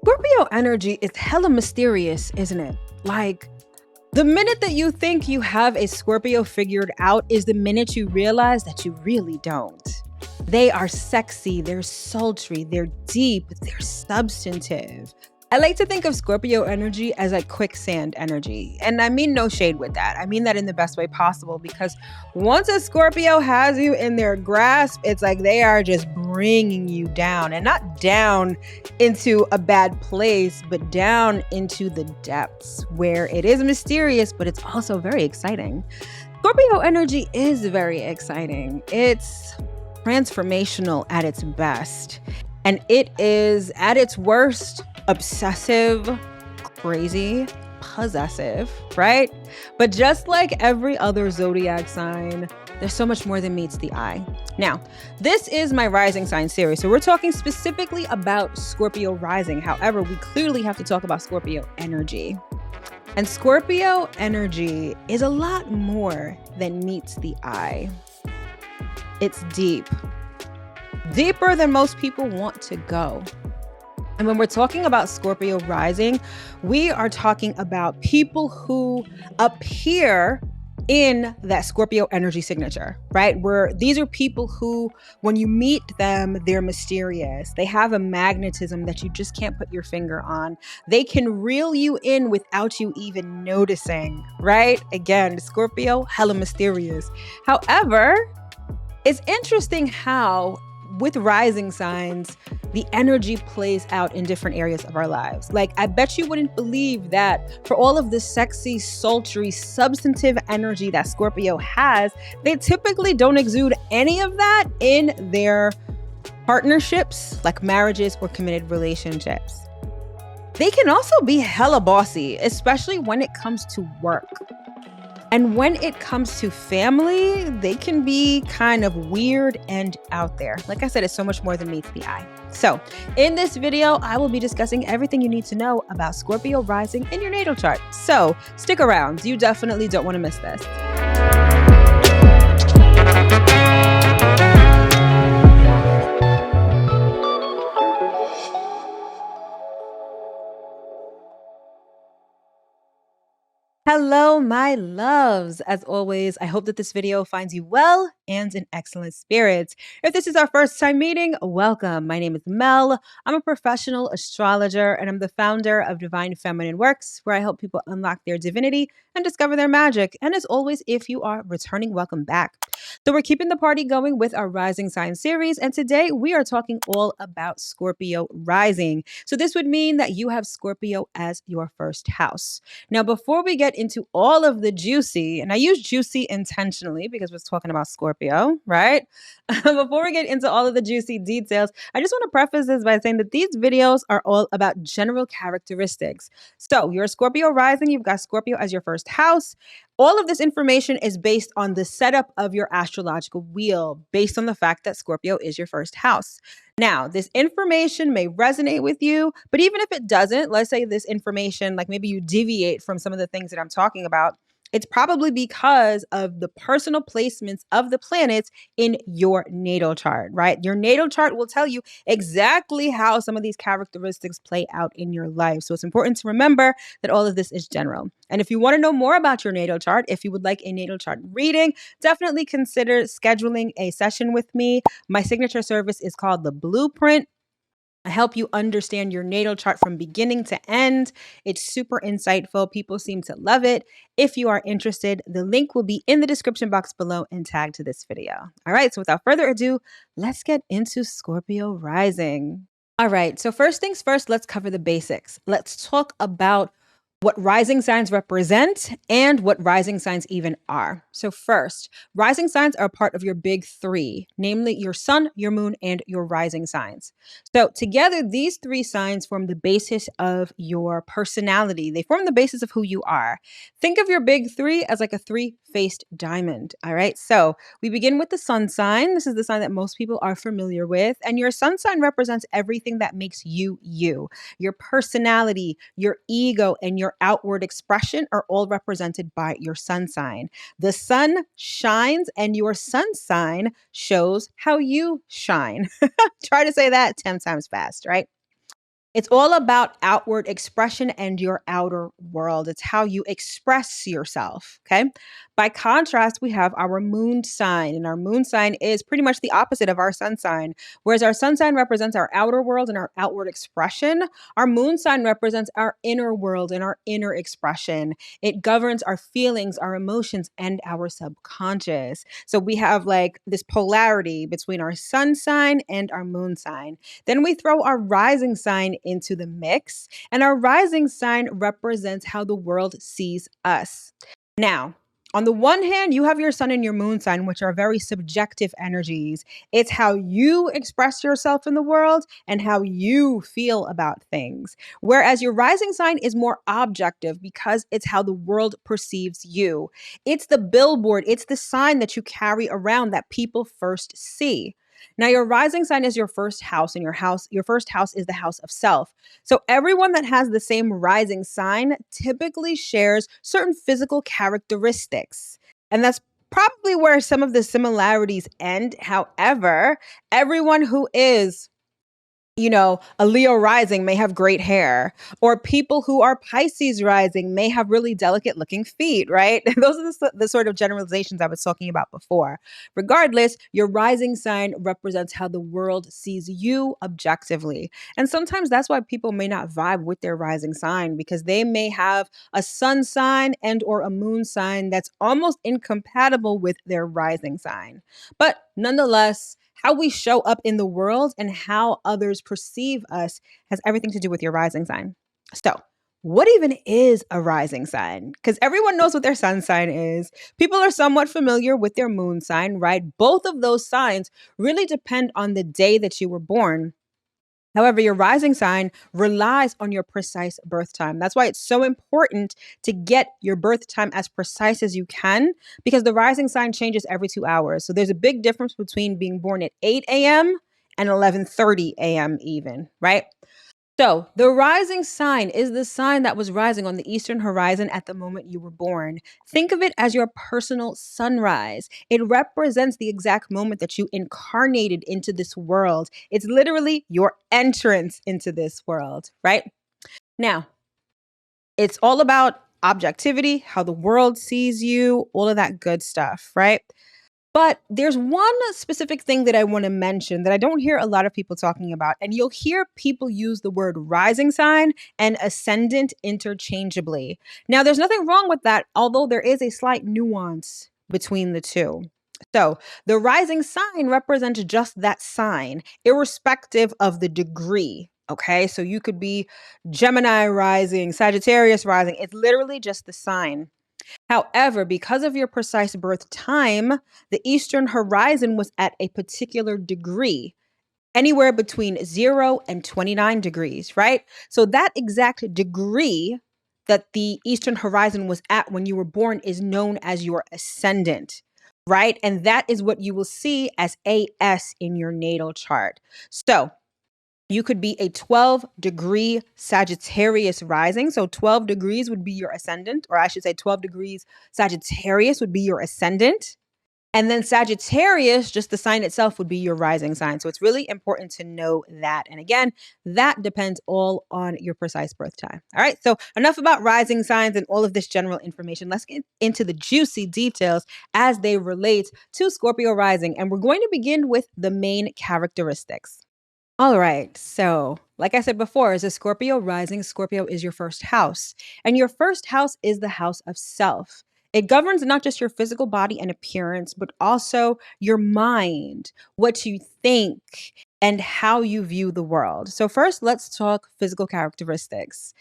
Scorpio energy is hella mysterious, isn't it? Like, the minute that you think you have a Scorpio figured out is the minute you realize that you really don't. They are sexy, they're sultry, they're deep, they're substantive. I like to think of Scorpio energy as like quicksand energy. And I mean no shade with that. I mean that in the best way possible because once a Scorpio has you in their grasp, it's like they are just bringing you down, and not down into a bad place, but down into the depths where it is mysterious, but it's also very exciting. Scorpio energy is very exciting. It's transformational at its best, and it is at its worst obsessive, crazy, possessive, right? But just like every other zodiac sign, there's so much more than meets the eye. Now, this is my rising sign series, so we're talking specifically about Scorpio rising. However, we clearly have to talk about Scorpio energy. And Scorpio energy is a lot more than meets the eye. It's deep, deeper than most people want to go. And when we're talking about Scorpio rising, we are talking about people who appear in that Scorpio energy signature, right? These are people who, when you meet them, they're mysterious. They have a magnetism that you just can't put your finger on. They can reel you in without you even noticing, right? Again, Scorpio, hella mysterious. However, it's interesting how with rising signs, the energy plays out in different areas of our lives. Like, I bet you wouldn't believe that for all of the sexy, sultry, substantive energy that Scorpio has, they typically don't exude any of that in their partnerships, like marriages or committed relationships. They can also be hella bossy, especially when it comes to work. And when it comes to family, they can be kind of weird and out there. Like I said, it's so much more than meets the eye. So in this video, I will be discussing everything you need to know about Scorpio rising in your natal chart. So stick around. You definitely don't want to miss this. Hello, my loves. As always, I hope that this video finds you well and in excellent spirits. If this is our first time meeting, welcome. My name is Mel. I'm a professional astrologer, and I'm the founder of Divine Feminine Works, where I help people unlock their divinity and discover their magic. And as always, if you are returning, welcome back. So we're keeping the party going with our Rising Sign series, and today we are talking all about Scorpio rising. So this would mean that you have Scorpio as your first house. Now, before we get into all of the juicy, and I use juicy intentionally because we're talking about Scorpio, right? Before we get into all of the juicy details, I just want to preface this by saying that these videos are all about general characteristics. So you're a Scorpio rising, you've got Scorpio as your first house. All of this information is based on the setup of your astrological wheel, based on the fact that Scorpio is your first house. Now, this information may resonate with you, but even if it doesn't, let's say this information, like maybe you deviate from some of the things that I'm talking about, it's probably because of the personal placements of the planets in your natal chart, right? Your natal chart will tell you exactly how some of these characteristics play out in your life. So it's important to remember that all of this is general. And if you want to know more about your natal chart, if you would like a natal chart reading, definitely consider scheduling a session with me. My signature service is called The Blueprint. I help you understand your natal chart from beginning to end. It's super insightful. People seem to love it. If you are interested, the link will be in the description box below and tagged to this video. All right, so without further ado, let's get into Scorpio rising. All right, so first things first, let's cover the basics. Let's talk about what rising signs represent and what rising signs even are. So first, rising signs are part of your big three, namely your sun, your moon, and your rising signs. So together, these three signs form the basis of your personality. They form the basis of who you are. Think of your big three as like a three-faced diamond. All right, so we begin with the sun sign. This is the sign that most people are familiar with. And your sun sign represents everything that makes you you. Your personality, your ego, and your outward expression are all represented by your sun sign. The sun shines and your sun sign shows how you shine. Try to say that 10 times fast, right? It's all about outward expression and your outer world. It's how you express yourself. Okay. By contrast, we have our moon sign, and our moon sign is pretty much the opposite of our sun sign. Whereas our sun sign represents our outer world and our outward expression, our moon sign represents our inner world and our inner expression. It governs our feelings, our emotions, and our subconscious. So we have like this polarity between our sun sign and our moon sign. Then we throw our rising sign into the mix, and our rising sign represents how the world sees us. Now, on the one hand, you have your sun and your moon sign, which are very subjective energies. It's how you express yourself in the world and how you feel about things. Whereas your rising sign is more objective because it's how the world perceives you. It's the billboard, it's the sign that you carry around that people first see. Now, your rising sign is your first house, and your first house is the house of self. So, everyone that has the same rising sign typically shares certain physical characteristics. And that's probably where some of the similarities end. However, everyone who is a Leo rising may have great hair, or people who are Pisces rising may have really delicate looking feet, right? Those are the sort of generalizations I was talking about before. Regardless, your rising sign represents how the world sees you objectively. And sometimes that's why people may not vibe with their rising sign, because they may have a sun sign and or a moon sign that's almost incompatible with their rising sign. But nonetheless, how we show up in the world and how others perceive us has everything to do with your rising sign. So, what even is a rising sign? Because everyone knows what their sun sign is. People are somewhat familiar with their moon sign, right? Both of those signs really depend on the day that you were born. However, your rising sign relies on your precise birth time. That's why it's so important to get your birth time as precise as you can, because the rising sign changes every 2 hours. So there's a big difference between being born at 8 a.m. and 11:30 a.m. even, right? So, the rising sign is the sign that was rising on the eastern horizon at the moment you were born. Think of it as your personal sunrise. It represents the exact moment that you incarnated into this world. It's literally your entrance into this world, right? Now, it's all about objectivity, how the world sees you, all of that good stuff, right? But there's one specific thing that I want to mention that I don't hear a lot of people talking about. And you'll hear people use the word rising sign and ascendant interchangeably. Now, there's nothing wrong with that, although there is a slight nuance between the two. So, the rising sign represents just that sign, irrespective of the degree. Okay, so you could be Gemini rising, Sagittarius rising. It's literally just the sign. However, because of your precise birth time, the eastern horizon was at a particular degree, anywhere between 0 and 29 degrees, right? So that exact degree that the eastern horizon was at when you were born is known as your ascendant, right? And that is what you will see as AS in your natal chart. So, you could be a 12-degree Sagittarius rising. So 12 degrees would be your ascendant, or I should say 12 degrees Sagittarius would be your ascendant. And then Sagittarius, just the sign itself, would be your rising sign. So it's really important to know that. And again, that depends all on your precise birth time. All right. So enough about rising signs and all of this general information. Let's get into the juicy details as they relate to Scorpio rising. And we're going to begin with the main characteristics. All right. So, like I said before, as a Scorpio rising, Scorpio is your first house. And your first house is the house of self. It governs not just your physical body and appearance, but also your mind, what you think, and how you view the world. So, first, let's talk physical characteristics.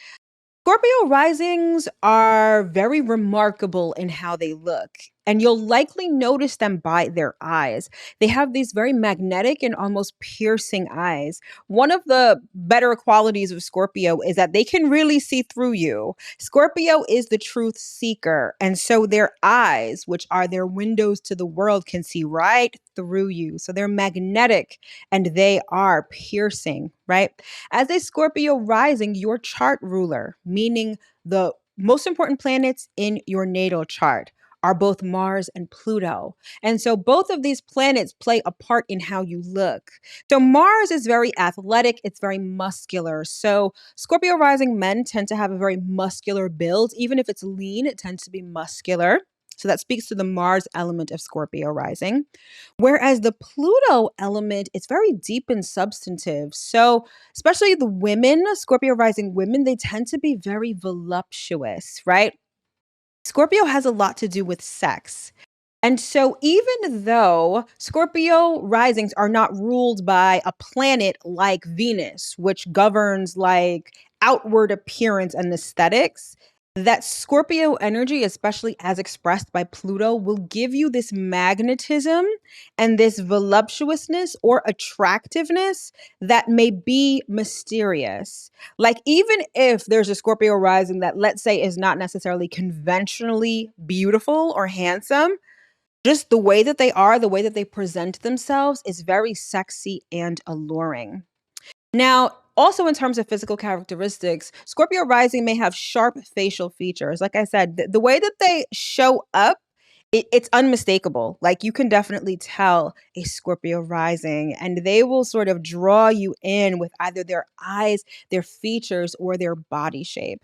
Scorpio risings are very remarkable in how they look, and you'll likely notice them by their eyes. They have these very magnetic and almost piercing eyes. One of the better qualities of Scorpio is that they can really see through you. Scorpio is the truth seeker, and so their eyes, which are their windows to the world, can see right through you. So they're magnetic and they are piercing, right? As a Scorpio rising, your chart ruler, meaning the most important planets in your natal chart, are both Mars and Pluto. And so both of these planets play a part in how you look. So Mars is very athletic, it's very muscular. So Scorpio rising men tend to have a very muscular build. Even if it's lean, it tends to be muscular. So that speaks to the Mars element of Scorpio rising. Whereas the Pluto element is very deep and substantive. So, especially the women, Scorpio rising women, they tend to be very voluptuous, right? Scorpio has a lot to do with sex. And so, even though Scorpio risings are not ruled by a planet like Venus, which governs like outward appearance and aesthetics, that Scorpio energy, especially as expressed by Pluto, will give you this magnetism and this voluptuousness or attractiveness that may be mysterious. Like, even if there's a Scorpio rising that, let's say, is not necessarily conventionally beautiful or handsome, just the way that they are, the way that they present themselves is very sexy and alluring. Now, also in terms of physical characteristics, Scorpio rising may have sharp facial features. Like I said, the way that they show up, it's unmistakable. Like, you can definitely tell a Scorpio rising, and they will sort of draw you in with either their eyes, their features, or their body shape.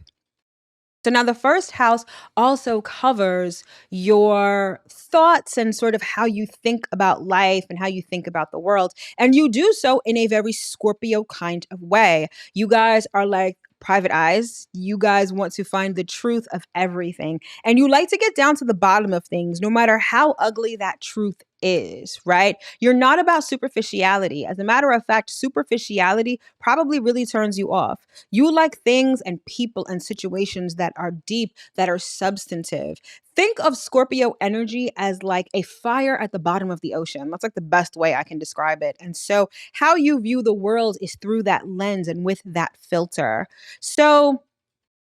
So now the first house also covers your thoughts and sort of how you think about life and how you think about the world. And you do so in a very Scorpio kind of way. You guys are like private eyes. You guys want to find the truth of everything. And you like to get down to the bottom of things, no matter how ugly that truth is, right? You're not about superficiality. As a matter of fact, superficiality probably really turns you off. You like things and people and situations that are deep, that are substantive. Think of Scorpio energy as like a fire at the bottom of the ocean. That's like the best way I can describe it. And so, how you view the world is through that lens and with that filter. So,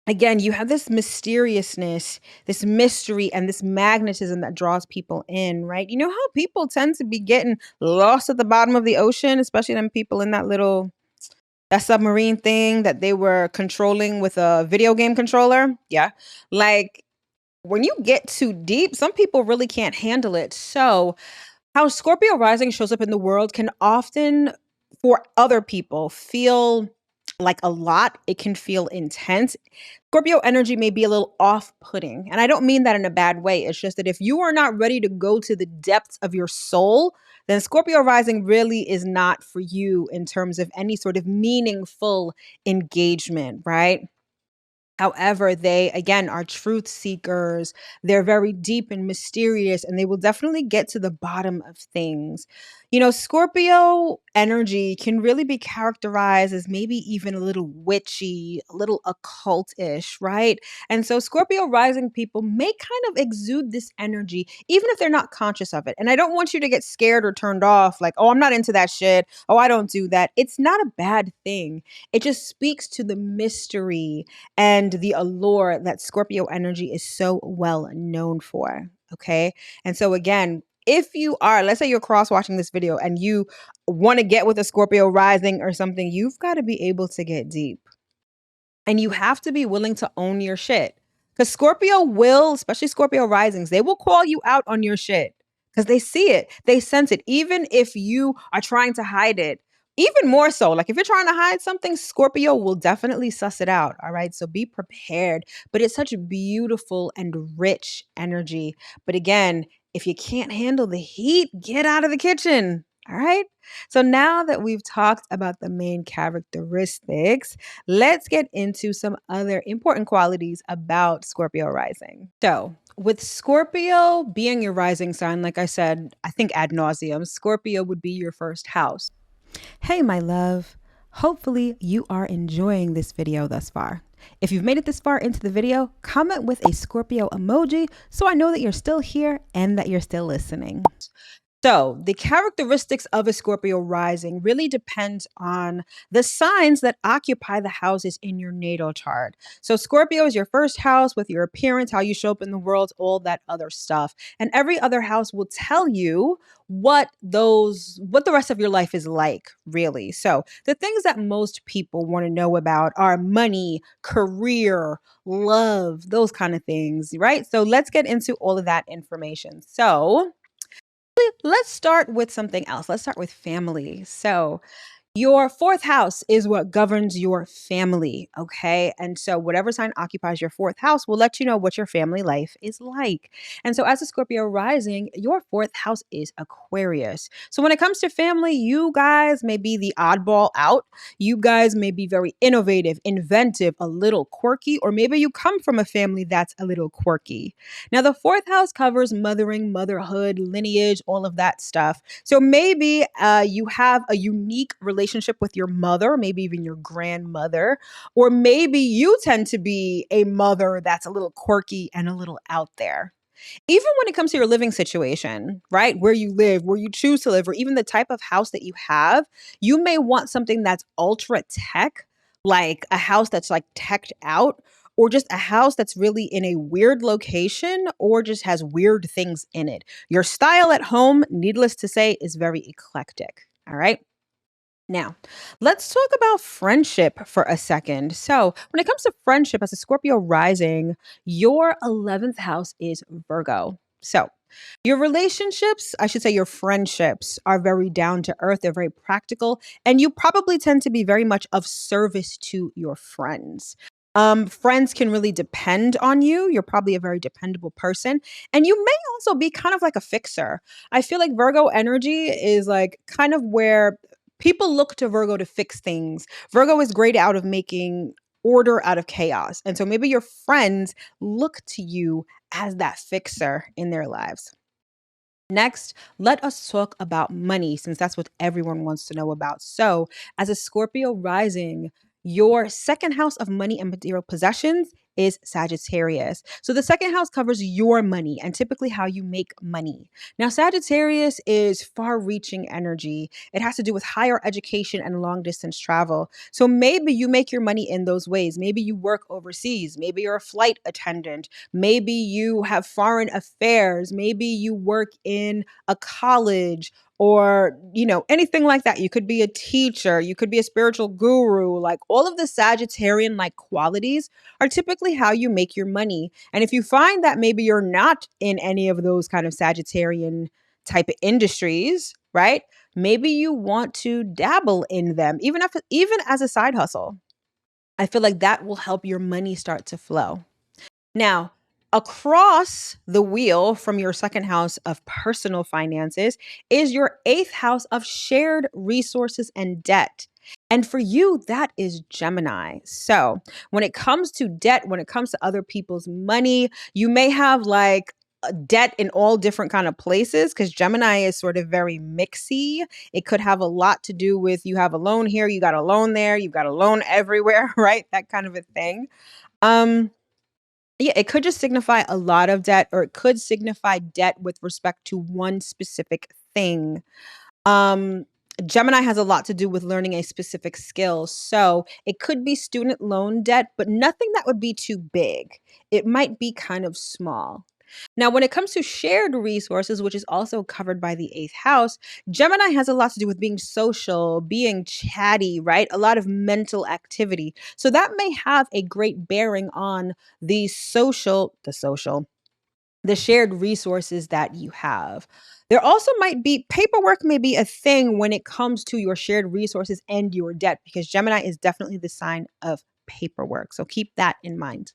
again, you have this mysteriousness, this mystery, and this magnetism that draws people in, right? You know how people tend to be getting lost at the bottom of the ocean, especially them people in that submarine thing that they were controlling with a video game controller? Yeah. Like, when you get too deep, some people really can't handle it. So, how Scorpio rising shows up in the world can often, for other people, feel like a lot. It can feel intense. Scorpio energy may be a little off putting. And I don't mean that in a bad way. It's just that if you are not ready to go to the depths of your soul, then Scorpio rising really is not for you in terms of any sort of meaningful engagement, right? However, they, again, are truth seekers. They're very deep and mysterious, and they will definitely get to the bottom of things. You know, Scorpio energy can really be characterized as maybe even a little witchy, a little occultish, right? And so Scorpio rising people may kind of exude this energy, even if they're not conscious of it. And I don't want you to get scared or turned off, like, oh, I'm not into that shit. Oh, I don't do that. It's not a bad thing. It just speaks to the mystery and the allure that Scorpio energy is so well known for. Okay. And so, again, if you are, let's say you're cross watching this video and you want to get with a Scorpio rising or something, you've got to be able to get deep. And you have to be willing to own your shit. Because Scorpio will, especially Scorpio risings, they will call you out on your shit because they see it, they sense it. Even if you are trying to hide it, even more so, like if you're trying to hide something, Scorpio will definitely suss it out. All right. So be prepared. But it's such a beautiful and rich energy. But again, if you can't handle the heat, get out of the kitchen. All right. So now that we've talked about the main characteristics, let's get into some other important qualities about Scorpio rising. So, with Scorpio being your rising sign, like I said, I think ad nauseum, Scorpio would be your first house. Hey, my love. Hopefully you are enjoying this video thus far. If you've made it this far into the video, comment with a Scorpio emoji so I know that you're still here and that you're still listening. So, the characteristics of a Scorpio rising really depends on the signs that occupy the houses in your natal chart. So, Scorpio is your first house with your appearance, how you show up in the world, all that other stuff. And every other house will tell you what the rest of your life is like, really. So, the things that most people want to know about are money, career, love, those kind of things, right? So, let's get into all of that information. So, let's start with something else. Let's start with family. So, your fourth house is what governs your family. Okay. And so, whatever sign occupies your fourth house will let you know what your family life is like. And so, as a Scorpio rising, your fourth house is Aquarius. So, when it comes to family, you guys may be the oddball out. You guys may be very innovative, inventive, a little quirky, or maybe you come from a family that's a little quirky. Now, the fourth house covers mothering, motherhood, lineage, all of that stuff. So maybe you have a unique relationship with your mother, maybe even your grandmother, or maybe you tend to be a mother that's a little quirky and a little out there. Even when it comes to your living situation, right? Where you live, where you choose to live, or even the type of house that you have, you may want something that's ultra tech, like a house that's like teched out, or just a house that's really in a weird location or just has weird things in it. Your style at home, needless to say, is very eclectic. All right. Now, let's talk about friendship for a second. So, when it comes to friendship as a Scorpio rising, your 11th house is Virgo. So, your relationships, I should say your friendships, are very down to earth. They're very practical, and you probably tend to be very much of service to your friends. Friends can really depend on you. You're probably a very dependable person, and you may also be kind of like a fixer. I feel like Virgo energy is like kind of where people look to Virgo to fix things. Virgo is great out of making order out of chaos. And so maybe your friends look to you as that fixer in their lives. Next, let us talk about money since that's what everyone wants to know about. So, as a Scorpio rising, your second house of money and material possessions is Sagittarius. So, the second house covers your money and typically how you make money. Now, Sagittarius is far reaching energy. It has to do with higher education and long distance travel. So, maybe you make your money in those ways. Maybe you work overseas. Maybe you're a flight attendant. Maybe you have foreign affairs. Maybe you work in a college or, anything like that. You could be a teacher, you could be a spiritual guru. Like all of the Sagittarian like qualities are typically how you make your money. And if you find that maybe you're not in any of those kind of Sagittarian type of industries, right? Maybe you want to dabble in them even as a side hustle. I feel like that will help your money start to flow. Now, across the wheel from your second house of personal finances is your eighth house of shared resources and debt. And for you, that is Gemini. So when it comes to debt, when it comes to other people's money, you may have like a debt in all different kind of places because Gemini is sort of very mixy. It could have a lot to do with you have a loan here, you got a loan there, you've got a loan everywhere, right? That kind of a thing. Um, yeah, it could just signify a lot of debt, or it could signify debt with respect to one specific thing. Um, Gemini has a lot to do with learning a specific skill. So it could be student loan debt, but nothing that would be too big. It might be kind of small. Now, when it comes to shared resources, which is also covered by the eighth house, Gemini has a lot to do with being social, being chatty, right? A lot of mental activity. So that may have a great bearing on the shared resources that you have. There also might be paperwork, may be a thing when it comes to your shared resources and your debt, because Gemini is definitely the sign of paperwork. So keep that in mind.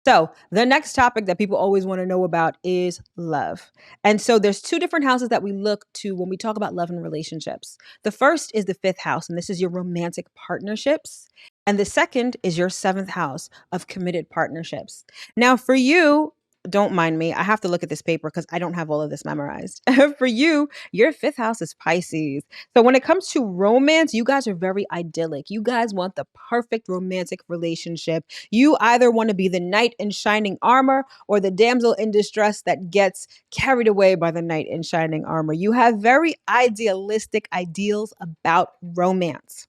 So, the next topic that people always want to know about is love. And so there's two different houses that we look to when we talk about love and relationships. The first is the fifth house, and this is your romantic partnerships. And the second is your seventh house of committed partnerships. Now, for you, don't mind me. I have to look at this paper because I don't have all of this memorized. For you, your fifth house is Pisces. So when it comes to romance, you guys are very idyllic. You guys want the perfect romantic relationship. You either want to be the knight in shining armor or the damsel in distress that gets carried away by the knight in shining armor. You have very idealistic ideals about romance.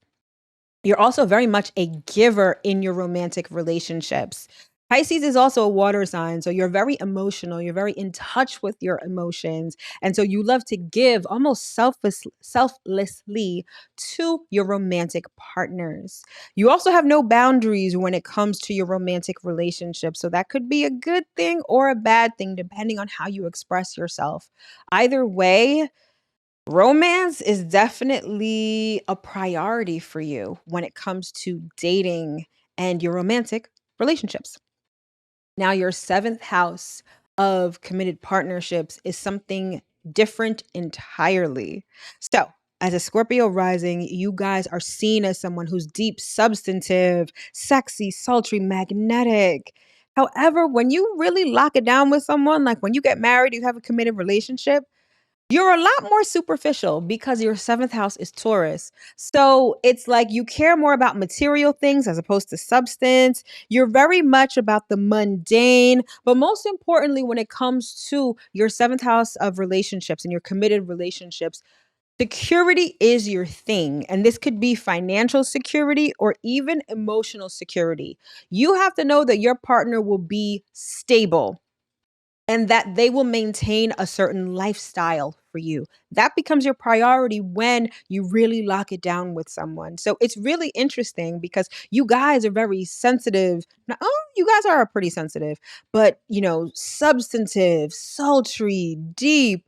You're also very much a giver in your romantic relationships. Pisces is also a water sign, so you're very emotional. You're very in touch with your emotions. And so you love to give almost selflessly to your romantic partners. You also have no boundaries when it comes to your romantic relationship. So that could be a good thing or a bad thing, depending on how you express yourself. Either way, romance is definitely a priority for you when it comes to dating and your romantic relationships. Now, your seventh house of committed partnerships is something different entirely. So, as a Scorpio rising, you guys are seen as someone who's deep, substantive, sexy, sultry, magnetic. However, when you really lock it down with someone, like when you get married, you have a committed relationship, you're a lot more superficial because your seventh house is Taurus. So it's like you care more about material things as opposed to substance. You're very much about the mundane. But most importantly, when it comes to your seventh house of relationships and your committed relationships, security is your thing. And this could be financial security or even emotional security. You have to know that your partner will be stable and that they will maintain a certain lifestyle for you. That becomes your priority when you really lock it down with someone. So it's really interesting because you guys are very sensitive. You guys are pretty sensitive, but substantive, sultry, deep.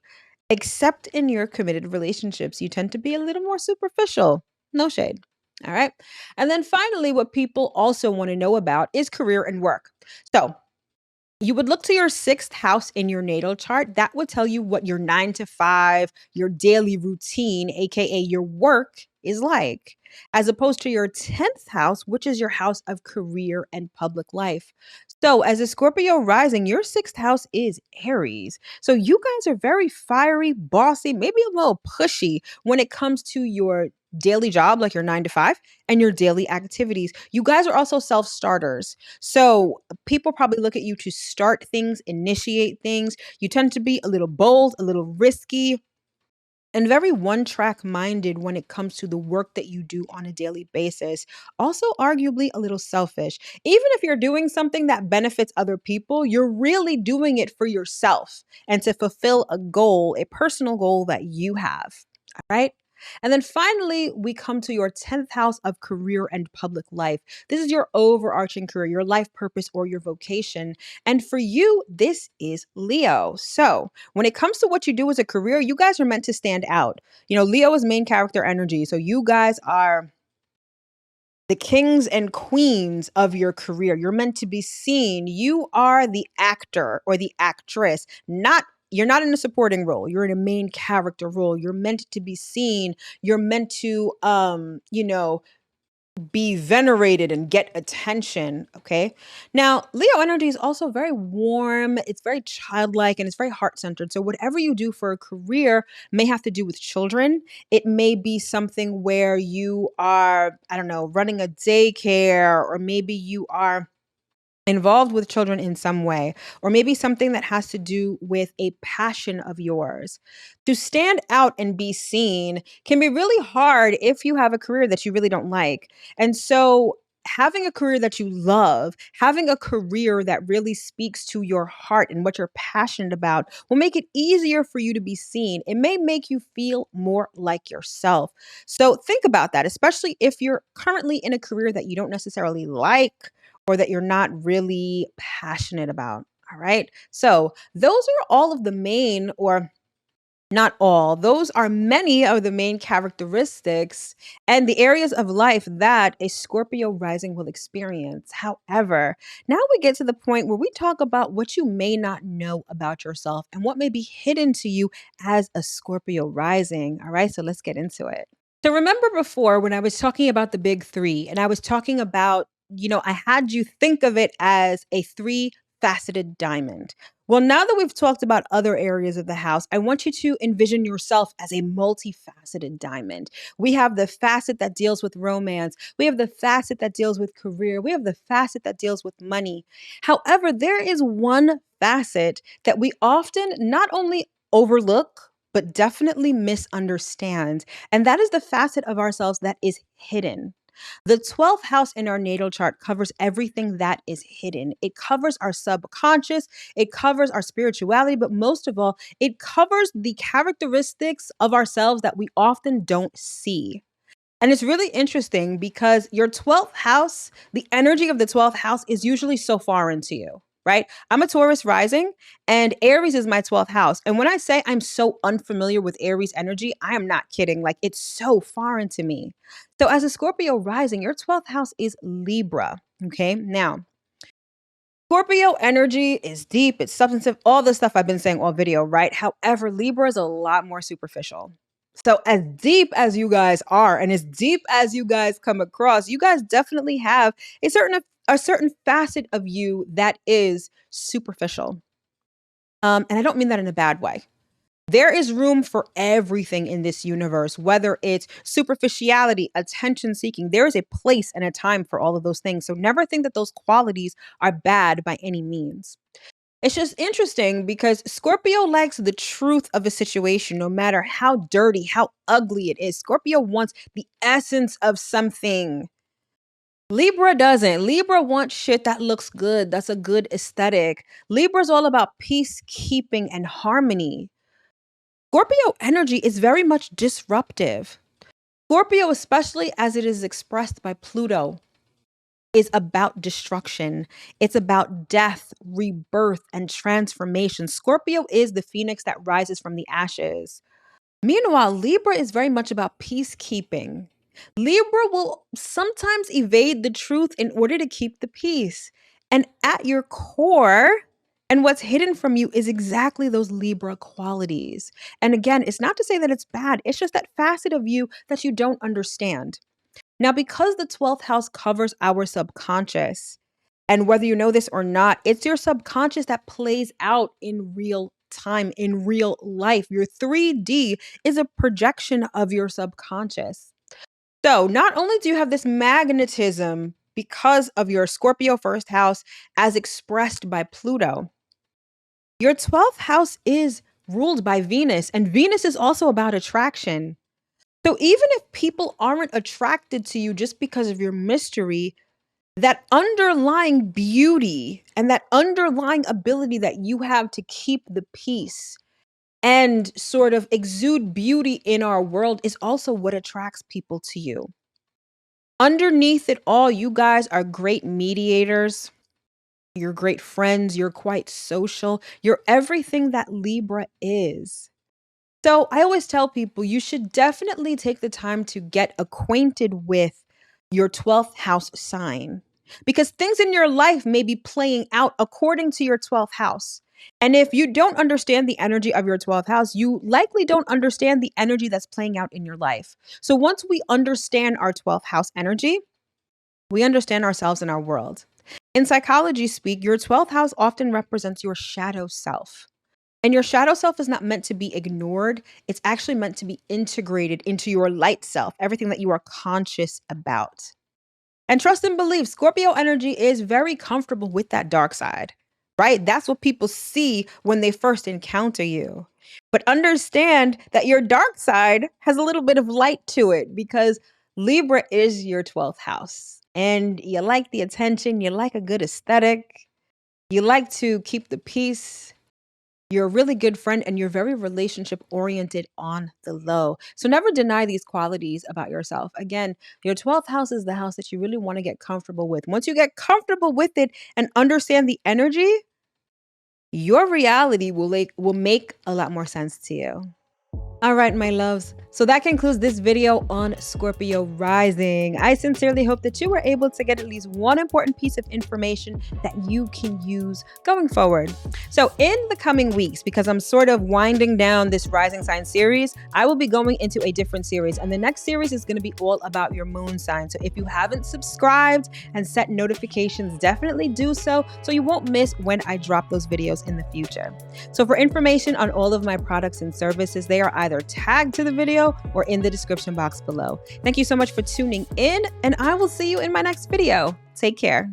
Except in your committed relationships, you tend to be a little more superficial. No shade. All right. And then finally, what people also want to know about is career and work. So you would look to your sixth house in your natal chart. That would tell you what your 9 to 5, your daily routine, AKA your work, is like, as opposed to your 10th house, which is your house of career and public life. So, as a Scorpio rising, your sixth house is Aries. So, you guys are very fiery, bossy, maybe a little pushy when it comes to your daily job, like your 9 to 5, and your daily activities. You guys are also self starters. So, people probably look at you to start things, initiate things. You tend to be a little bold, a little risky, and very one track minded when it comes to the work that you do on a daily basis. Also, arguably a little selfish. Even if you're doing something that benefits other people, you're really doing it for yourself and to fulfill a goal, a personal goal that you have. All right. And then finally, we come to your 10th house of career and public life. This is your overarching career, your life purpose, or your vocation. And for you, this is Leo. So when it comes to what you do as a career, you guys are meant to stand out. Leo is main character energy. So you guys are the kings and queens of your career. You're meant to be seen. You are the actor or the actress, not you're not in a supporting role. You're in a main character role. You're meant to be seen. You're meant to be venerated and get attention. Okay. Now, Leo energy is also very warm, it's very childlike, and it's very heart centered. So, whatever you do for a career may have to do with children. It may be something where you are, I don't know, running a daycare, or maybe you are involved with children in some way, or maybe something that has to do with a passion of yours. To stand out and be seen can be really hard if you have a career that you really don't like. And so, having a career that you love, having a career that really speaks to your heart and what you're passionate about will make it easier for you to be seen. It may make you feel more like yourself. So, think about that, especially if you're currently in a career that you don't necessarily like or that you're not really passionate about. All right. So, those are all of the main, or not all, those are many of the main characteristics and the areas of life that a Scorpio rising will experience. However, now we get to the point where we talk about what you may not know about yourself and what may be hidden to you as a Scorpio rising. All right. So, let's get into it. So remember before when I was talking about the big three and I was talking about, I had you think of it as a 3 multifaceted diamond. Well, now that we've talked about other areas of the house, I want you to envision yourself as a multifaceted diamond. We have the facet that deals with romance. We have the facet that deals with career. We have the facet that deals with money. However, there is one facet that we often not only overlook, but definitely misunderstand. And that is the facet of ourselves that is hidden. The 12th house in our natal chart covers everything that is hidden. It covers our subconscious, it covers our spirituality, but most of all, it covers the characteristics of ourselves that we often don't see. And it's really interesting because your 12th house, the energy of the 12th house is usually so foreign to you, right? I'm a Taurus rising and Aries is my 12th house. And when I say I'm so unfamiliar with Aries energy, I am not kidding. Like it's so foreign to me. So as a Scorpio rising, your 12th house is Libra. Okay. Now, Scorpio energy is deep, it's substantive, all the stuff I've been saying all video, right? However, Libra is a lot more superficial. So, as deep as you guys are, and as deep as you guys come across, you guys definitely have a certain facet of you that is superficial. And I don't mean that in a bad way. There is room for everything in this universe, whether it's superficiality, attention seeking. There is a place and a time for all of those things. So never think that those qualities are bad by any means. It's just interesting because Scorpio likes the truth of a situation, no matter how dirty, how ugly it is. Scorpio wants the essence of something. Libra doesn't. Libra wants shit that looks good. That's a good aesthetic. Libra's all about peacekeeping and harmony. Scorpio energy is very much disruptive. Scorpio, especially as it is expressed by Pluto, is about destruction. It's about death, rebirth, and transformation. Scorpio is the phoenix that rises from the ashes. Meanwhile, Libra is very much about peacekeeping. Libra will sometimes evade the truth in order to keep the peace. And at your core, and what's hidden from you is exactly those Libra qualities. And again, it's not to say that it's bad, it's just that facet of you that you don't understand. Now, because the 12th house covers our subconscious, and whether you know this or not, it's your subconscious that plays out in real time, in real life. Your 3D is a projection of your subconscious. So, not only do you have this magnetism because of your Scorpio first house as expressed by Pluto, your 12th house is ruled by Venus, and Venus is also about attraction. So, even if people aren't attracted to you just because of your mystery, that underlying beauty and that underlying ability that you have to keep the peace and sort of exude beauty in our world is also what attracts people to you. Underneath it all, you guys are great mediators. You're great friends. You're quite social. You're everything that Libra is. So I always tell people you should definitely take the time to get acquainted with your 12th house sign because things in your life may be playing out according to your 12th house. And if you don't understand the energy of your 12th house, you likely don't understand the energy that's playing out in your life. So once we understand our 12th house energy, we understand ourselves and our world. In psychology speak, your 12th house often represents your shadow self. And your shadow self is not meant to be ignored. It's actually meant to be integrated into your light self, everything that you are conscious about. And trust and believe, Scorpio energy is very comfortable with that dark side, right? That's what people see when they first encounter you. But understand that your dark side has a little bit of light to it because Libra is your 12th house. And you like the attention, you like a good aesthetic, you like to keep the peace. You're a really good friend and you're very relationship oriented on the low. So never deny these qualities about yourself. Again, your 12th house is the house that you really want to get comfortable with. Once you get comfortable with it and understand the energy, your reality will make a lot more sense to you. All right, my loves. So that concludes this video on Scorpio Rising. I sincerely hope that you were able to get at least one important piece of information that you can use going forward. So in the coming weeks, because I'm sort of winding down this Rising Sign series, I will be going into a different series. And the next series is going to be all about your moon sign. So if you haven't subscribed and set notifications, definitely do so you won't miss when I drop those videos in the future. So for information on all of my products and services, they are either tagged to the video or in the description box below. Thank you so much for tuning in, and I will see you in my next video. Take care.